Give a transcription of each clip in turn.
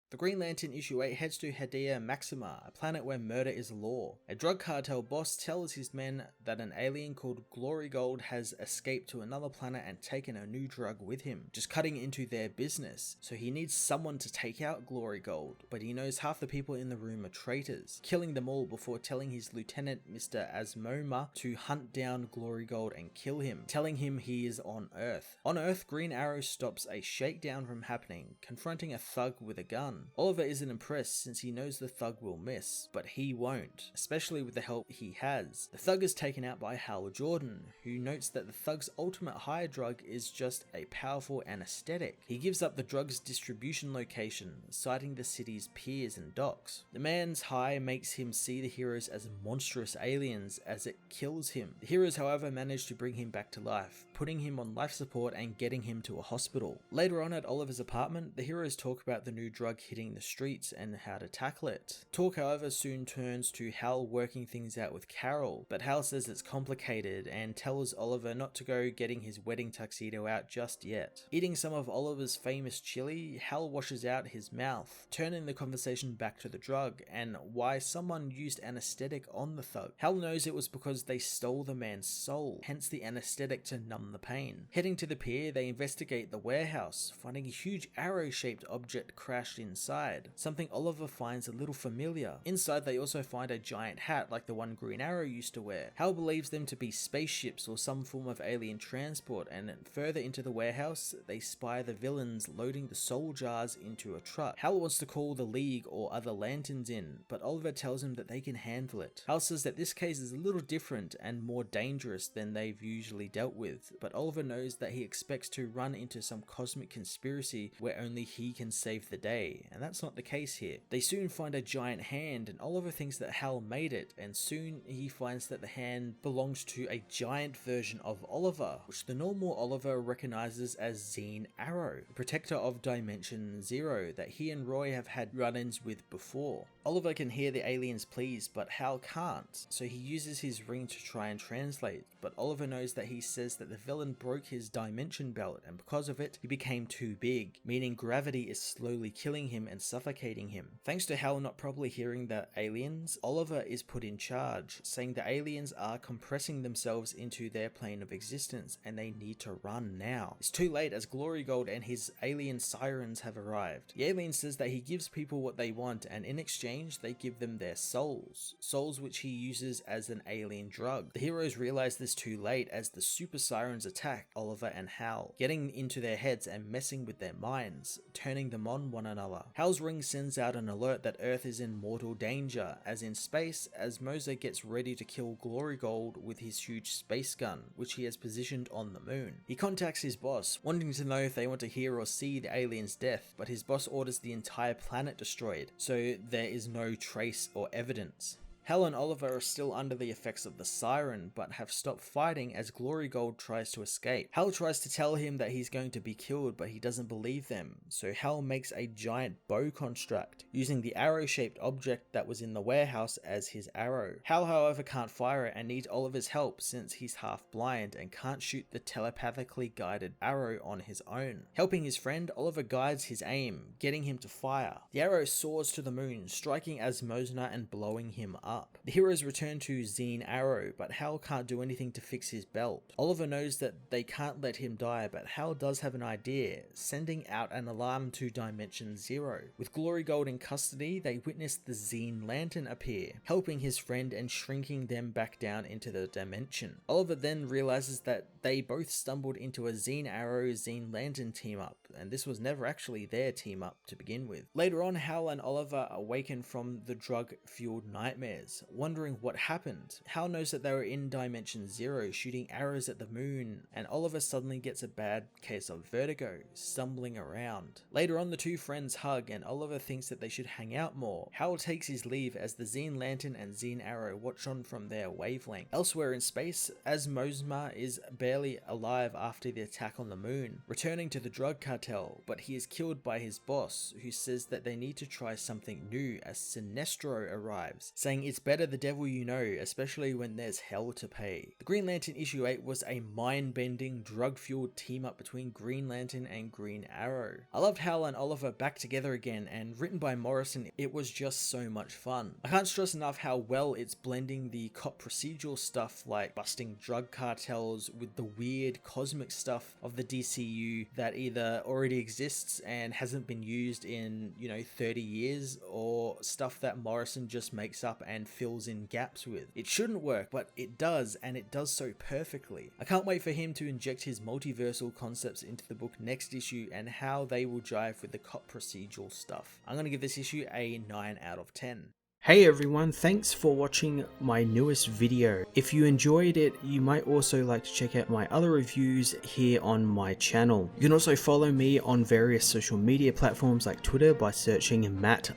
The Green Lantern issue 8 heads to Hedea Maxima, a planet where murder is law. A drug cartel boss tells his men that an alien called Glory Gold has escaped to another planet and taken a new drug with him, just cutting into their business. So he needs someone to take out Glory Gold, but he knows half the people in the room are traitors, killing them all before telling his lieutenant Mr. Asmoma to hunt down Glory Gold and kill him, telling him he is on Earth. On Earth, Green Arrow stops a shakedown from happening, confronting a thug with a gun. Oliver isn't impressed since he knows the thug will miss, but he won't, especially with the help he has. The thug is taken out by Hal Jordan, who notes that the thug's ultimate high drug is just a powerful anesthetic. He gives up the drug's distribution location, citing the city's piers and docks. The man's high makes him see the heroes as monstrous aliens as it kills him. The heroes, however, manage to bring him back to life, putting him on life support and getting him to a hospital. Later on at Oliver's apartment, the heroes talk about the new drug hitting the streets and how to tackle it. Talk, however, soon turns to Hal working things out with Carol, but Hal says it's complicated and tells Oliver not to go getting his wedding tuxedo out just yet. Eating some of Oliver's famous chili, Hal washes out his mouth, turning the conversation back to the drug and why someone used anesthetic on the thug. Hal knows it was because they stole the man's soul, hence the anesthetic to numb the pain. Heading to the pier, they investigate the warehouse, finding a huge arrow-shaped object crashed inside, something Oliver finds a little familiar. Inside they also find a giant hat like the one Green Arrow used to wear. Hal believes them to be spaceships or some form of alien transport, and further into the warehouse they spy the villains loading the soul jars into a truck. Hal wants to call the League or other lanterns in, but Oliver tells him that they can handle it. Hal says that this case is a little different and more dangerous than they've usually dealt with, but Oliver knows that he expects to run into some cosmic conspiracy where only he can save the day, and that's not the case here. They soon find a giant hand, and Oliver thinks that Hal made it, and soon he finds that the hand belongs to a giant version of Oliver, which the normal Oliver recognizes as Zine Arrow, the protector of Dimension Zero that he and Roy have had run-ins with before. Oliver can hear the alien's pleas, but Hal can't, so he uses his ring to try and translate, but Oliver knows that he says that the villain broke his dimension belt, and because of it, he became too big, meaning gravity is slowly killing him and suffocating him. Thanks to Hal not properly hearing the aliens, Oliver is put in charge, saying the aliens are compressing themselves into their plane of existence and they need to run now. It's too late as Glory Gold and his alien sirens have arrived. The alien says that he gives people what they want, and in exchange they give them their souls which he uses as an alien drug. The heroes realize this too late as the super sirens attack Oliver and Hal, getting into their heads and messing with their minds, turning them on one another. Hal's ring sends out an alert that Earth is in mortal danger, as in space, as Moser gets ready to kill Glory Gold with his huge space gun, which he has positioned on the moon. He contacts his boss, wanting to know if they want to hear or see the alien's death, but his boss orders the entire planet destroyed, so there is no trace or evidence. Hal and Oliver are still under the effects of the siren, but have stopped fighting as Glory Gold tries to escape. Hal tries to tell him that he's going to be killed, but he doesn't believe them, so Hal makes a giant bow construct, using the arrow-shaped object that was in the warehouse as his arrow. Hal, however, can't fire it and needs Oliver's help since he's half blind and can't shoot the telepathically guided arrow on his own. Helping his friend, Oliver guides his aim, getting him to fire. The arrow soars to the moon, striking Asmosna and blowing him up. The heroes return to Zine Arrow, but Hal can't do anything to fix his belt. Oliver knows that they can't let him die, but Hal does have an idea, sending out an alarm to Dimension Zero. With Glory Gold in custody, they witness the Zine Lantern appear, helping his friend and shrinking them back down into the dimension. Oliver then realizes that they both stumbled into a Zine Arrow Zine Lantern team up, and this was never actually their team up to begin with. Later on, Hal and Oliver awaken from the drug-fueled nightmares, wondering what happened. Hal knows that they were in Dimension Zero shooting arrows at the moon, and Oliver suddenly gets a bad case of vertigo, stumbling around. Later on, the two friends hug and Oliver thinks that they should hang out more. Hal takes his leave as the Zine Lantern and Zine Arrow watch on from their wavelength. Elsewhere in space, Asmosma is barely alive after the attack on the moon, returning to the drug cartel, but he is killed by his boss, who says that they need to try something new as Sinestro arrives, saying it's it's better the devil you know, especially when there's hell to pay. The Green Lantern issue 8 was a mind-bending, drug-fueled team-up between Green Lantern and Green Arrow. I loved Hal and Oliver back together again, and written by Morrison, it was just so much fun. I can't stress enough how well it's blending the cop procedural stuff like busting drug cartels with the weird cosmic stuff of the DCU that either already exists and hasn't been used in, 30 years, or stuff that Morrison just makes up and fills in gaps with. It shouldn't work, but it does, and it does so perfectly. I can't wait for him to inject his multiversal concepts into the book next issue and how they will jive with the cop procedural stuff. I'm going to give this issue a 9 out of 10. Hey everyone, thanks for watching my newest video. If you enjoyed it, you might also like to check out my other reviews here on my channel. You can also follow me on various social media platforms like Twitter by searching Matt_FOS,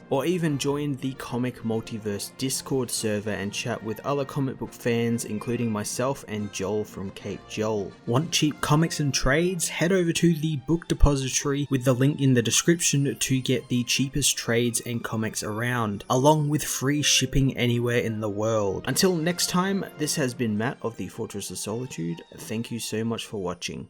or even join the Comic Multiverse Discord server and chat with other comic book fans, including myself and Joel from Cape Joel. Want cheap comics and trades? Head over to the book depository with the link in the description to get the cheapest trades and comics around, along with free shipping anywhere in the world. Until next time, this has been Matt of the Fortress of Solitude. Thank you so much for watching.